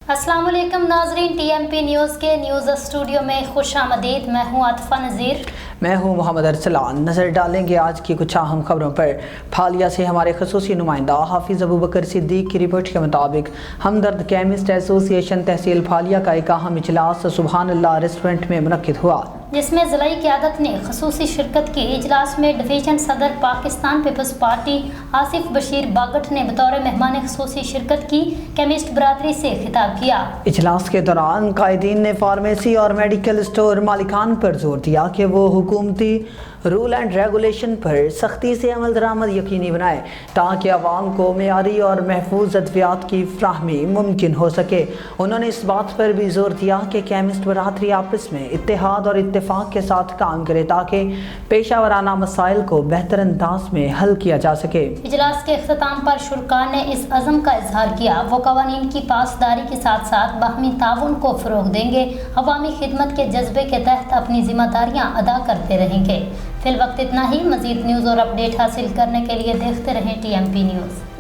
अस्सलाम वालेकुम नाजरीन, TMP न्यूज़ के न्यूज़ स्टूडियो में खुश आमदीद। मैं हूँ आतिफा नज़ीर। मैं हूँ मोहम्मद अरसलान। नज़र डालेंगे आज की कुछ अहम खबरों पर। फालिया से हमारे खसूसी नुमाइंदा हाफिज़ अबू बकर सिद्दीक की रिपोर्ट के मुताबिक हमदर्द केमिस्ट एसोसिएशन तहसील फालिया का एक अहम इजलास सुबहान अल्लाह रेस्टोरेंट में मुनक्किद हुआ, जिसमें ज़िला क़यादत ने खसूसी शिरकत की। इजलास में डिवीज़न सदर पाकिस्तान पीपल्स पार्टी आसिफ बशीर बागट ने बतौर मेहमान खसूसी शिरकत की। केमिस्ट बरादरी से खिताब किया। इजलास के दौरान कायदीन ने फार्मेसी और मेडिकल स्टोर मालिकान पर जोर दिया कि वो हुकूमती रूल एंड रेगुलेशन पर सख्ती से अमल दरामद यकीनी बनाए ताकि आवाम को मेयारी और महफूज अद्वियात की फ्राहमी मुमकिन हो सके। उन्होंने इस बात पर भी जोर दिया कि केमिस्ट बरादरी आपस में इत्तेहाद और इत्तेफाक के साथ काम करे ताकि पेशा वराना मसाइल को बेहतर अंदाज में हल किया जा सके। इजलास के अख्ताम पर शुरका ने इस अज़म का इजहार किया वो कवानीन की पासदारी के साथ साथ बाहमी ताउन को फ़रोग़ देंगे, अवामी खिदमत के जज्बे के तहत अपनी जिम्मेदारियाँ अदा करते रहेंगे। फिल वक्त इतना ही। मज़ीद न्यूज़ और अपडेट हासिल करने के लिए देखते रहें TMP न्यूज़।